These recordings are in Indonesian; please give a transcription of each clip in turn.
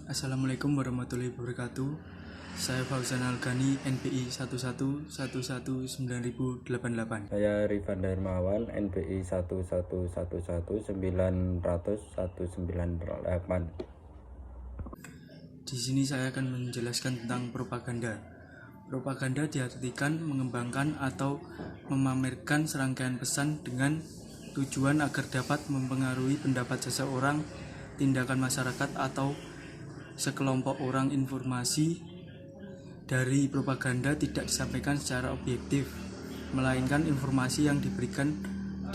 Assalamualaikum warahmatullahi wabarakatuh. Saya Fauzan Algani, NPI 11119088. Saya Rifan Darmawan, NPI 1111901908. Di sini saya akan menjelaskan tentang propaganda. Propaganda diartikan mengembangkan atau memamerkan serangkaian pesan dengan tujuan agar dapat mempengaruhi pendapat seseorang, tindakan masyarakat atau sekelompok orang. Informasi dari propaganda tidak disampaikan secara objektif, melainkan informasi yang diberikan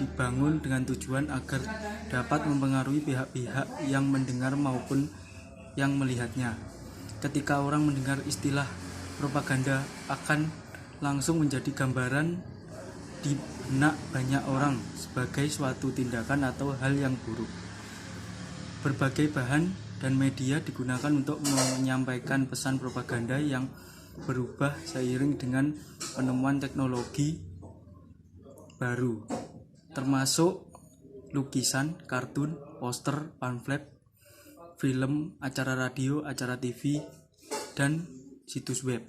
dibangun dengan tujuan agar dapat mempengaruhi pihak-pihak yang mendengar maupun yang melihatnya. Ketika orang mendengar istilah propaganda, akan langsung menjadi gambaran di benak banyak orang sebagai suatu tindakan atau hal yang buruk. Berbagai bahan dan media digunakan untuk menyampaikan pesan propaganda yang berubah seiring dengan penemuan teknologi baru, termasuk lukisan, kartun, poster, pamflet, film, acara radio, acara TV, dan situs web.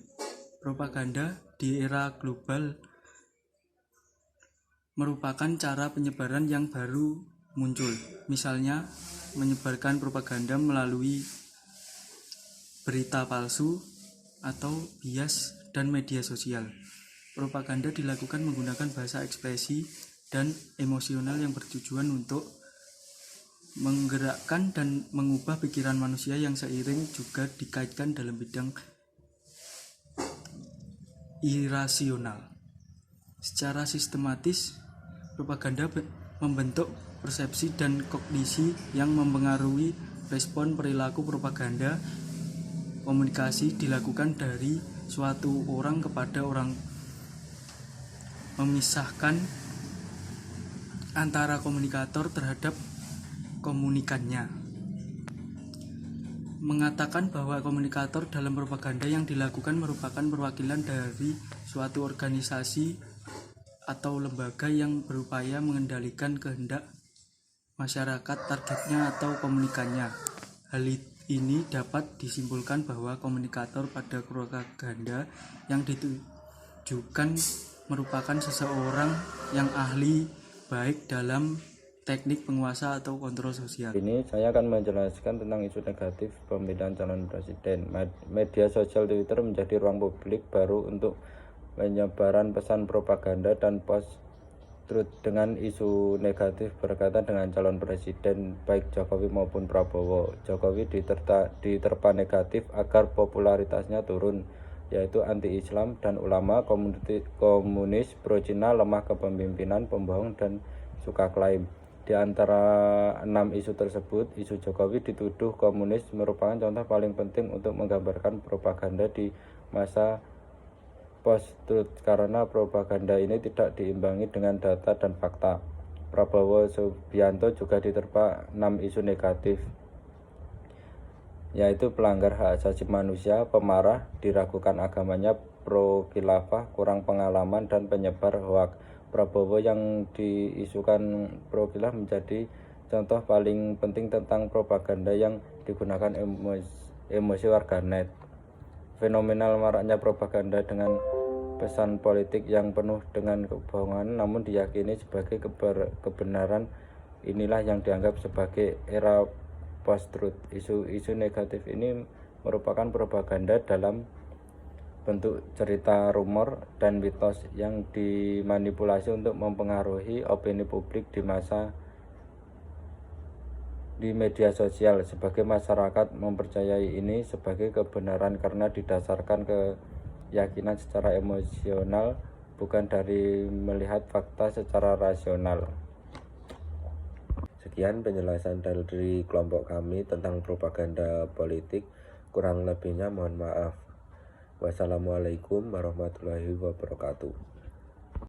Propaganda di era global merupakan cara penyebaran yang baru muncul. Misalnya, menyebarkan propaganda melalui berita palsu atau bias dan media sosial. Propaganda dilakukan menggunakan bahasa ekspresi dan emosional yang bertujuan untuk menggerakkan dan mengubah pikiran manusia, yang seiring juga dikaitkan dalam bidang irasional. Secara sistematis, propaganda membentuk persepsi dan kognisi yang mempengaruhi respon perilaku. Propaganda komunikasi dilakukan dari suatu orang kepada orang, memisahkan antara komunikator terhadap komunikannya. Mengatakan bahwa komunikator dalam propaganda yang dilakukan merupakan perwakilan dari suatu organisasi atau lembaga yang berupaya mengendalikan kehendak masyarakat targetnya atau komunikannya. Hal ini dapat disimpulkan bahwa komunikator pada propaganda yang ditujukan merupakan seseorang yang ahli baik dalam teknik penguasa atau kontrol sosial. Ini saya akan menjelaskan tentang isu negatif pemilihan calon presiden. Media sosial Twitter menjadi ruang publik baru untuk penyebaran pesan propaganda dan post-truth dengan isu negatif berkaitan dengan calon presiden baik Jokowi maupun Prabowo. Jokowi diterpa negatif agar popularitasnya turun, yaitu anti-Islam dan ulama, komunis, pro-Cina, lemah kepemimpinan, pembohong, dan suka klaim. Di antara 6 isu tersebut, isu Jokowi dituduh komunis merupakan contoh paling penting untuk menggambarkan propaganda di masa post-truth, karena propaganda ini tidak diimbangi dengan data dan fakta. Prabowo Subianto juga diterpa 6 isu negatif, yaitu pelanggar hak asasi manusia, pemarah, diragukan agamanya, pro-khilafah, kurang pengalaman, dan penyebar hoak. Prabowo yang diisukan pro-khilafah menjadi contoh paling penting tentang propaganda yang digunakan emosi warganet. Fenomenal maraknya propaganda dengan pesan politik yang penuh dengan kebohongan namun diyakini sebagai kebenaran, inilah yang dianggap sebagai era post-truth. Isu-isu negatif ini merupakan propaganda dalam bentuk cerita, rumor, dan mitos yang dimanipulasi untuk mempengaruhi opini publik di media sosial. Sebagai masyarakat mempercayai ini sebagai kebenaran karena didasarkan keyakinan secara emosional, bukan dari melihat fakta secara rasional. Sekian penjelasan dari kelompok kami tentang propaganda politik. Kurang lebihnya mohon maaf. Wassalamualaikum warahmatullahi wabarakatuh.